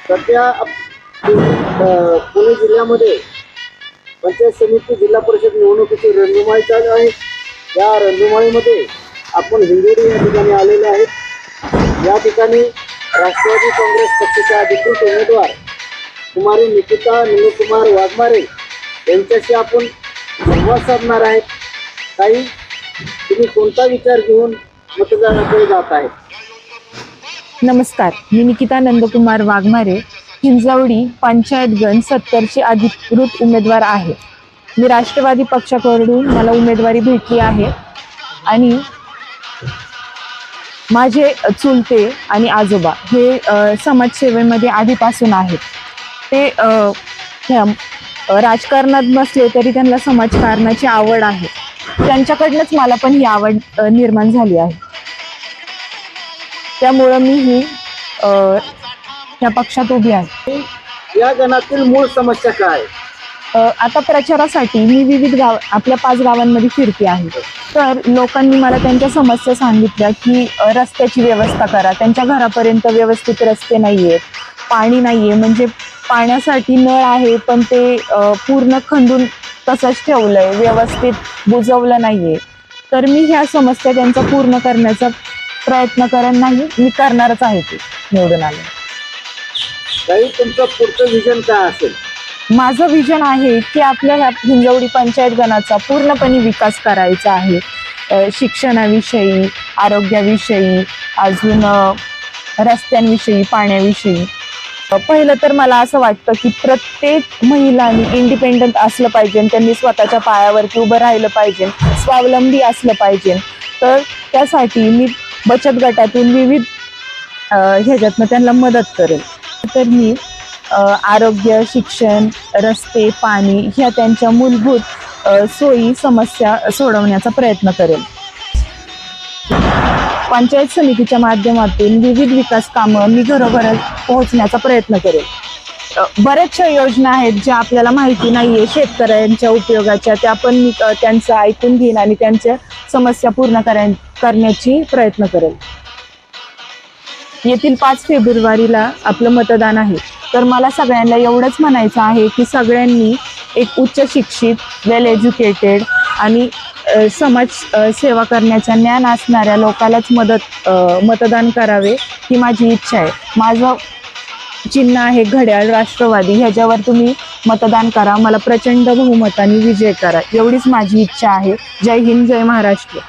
सध्या पुणे जिल्ह्यामध्ये पंचायत समिती जिल्हा परिषद निवडणुकीची रणधुमाळी चालू आहे। या रणधुमाळीमध्ये आपण हिंगोली या ठिकाणी आलेले आहेत। या ठिकाणी राष्ट्रवादी काँग्रेस पक्षाच्या अधिकृत उमेदवार कुमारी निकिता नंदकुमार वाघमारे यांच्याशी आपण संवाद साधणार आहेत। ताई, तुम्ही कोणता विचार घेऊन मतदानाकडे जात आहे? नमस्कार, मी निकिता नंदकुमार वाघमारे, हिंजवडी पंचायत गण 70ची अधिकृत उमेदवार आहे। मी राष्ट्रवादी पक्षाकडून मला उमेदवारी भेटली आहे आणि माझे चुलते आणि आजोबा हे समाजसेवेमध्ये आधीपासून आहेत। ते राजकारणात नसले तरी त्यांना समाजकारणाची आवड आहे। त्यांच्याकडनंच मला पण ही आवड निर्माण झाली आहे। त्यामुळे मी ही या पक्षात उभी आहे। या गणातील मूळ समस्या काय? आता प्रचारासाठी मी विविध आपल्या 5 गावांमध्ये फिरते आहे। तर लोकांनी मला त्यांच्या समस्या सांगितल्या की रस्त्याची व्यवस्था करा, त्यांच्या घरापर्यंत व्यवस्थित रस्ते नाही आहेत, पाणी नाही आहे, म्हणजे पाण्यासाठी नळ आहे पण ते पूर्ण खंदून तसंच ठेवलं आहे, व्यवस्थित बुजवलं नाही आहे। तर मी ह्या समस्या त्यांचा पूर्ण करण्याचा प्रयत्न करत नाही, मी करणारच आहे ते निवडून आले। काही तुमचं पुढचं विजन काय असेल? माझं विजन आहे की आपल्या ह्या हिंजवडी पंचायत गणाचा पूर्णपणे विकास करायचा आहे। शिक्षणाविषयी, आरोग्याविषयी, अजून रस्त्यांविषयी, पाण्याविषयी। पहिलं तर मला असं वाटतं की प्रत्येक महिलांनी इंडिपेंडंट असलं पाहिजे, त्यांनी स्वतःच्या पायावरती उभं राहिलं पाहिजे, स्वावलंबी असलं पाहिजे। तर त्यासाठी मी बचत गटातून विविध ह्याच्यातनं त्यांना मदत करेल। तर मी आरोग्य, शिक्षण, रस्ते, पाणी ह्या त्यांच्या मूलभूत सोयी समस्या सोडवण्याचा प्रयत्न करेल। पंचायत समितीच्या माध्यमातून विविध विकास कामं मी घरोघरात पोहोचण्याचा प्रयत्न करेल। बऱ्याचशा योजना आहेत ज्या आपल्याला माहिती नाहीये शेतकऱ्यांच्या उपयोगाच्या, त्या पण मी त्यांचं ऐकून घेईन आणि त्यांच्या समस्या पूर्ण करण्याची प्रयत्न करेल। येथील 5 फेब्रुवारीला आपलं मतदान आहे। तर मला सगळ्यांना एवढंच म्हणायचं आहे की सगळ्यांनी एक उच्च शिक्षित, वेल एज्युकेटेड आणि समाज सेवा करण्याचा ज्ञान असणाऱ्या लोकांनाच मतदान करावे ही माझी इच्छा आहे। माझं चिन्ह आहे घड्याळ राष्ट्रवादी, ह्याच्यावर तुम्ही मतदान करा, मला प्रचंड बहुमताने विजय करा, एवढीच माझी इच्छा आहे। जय हिंद, जय महाराष्ट्र।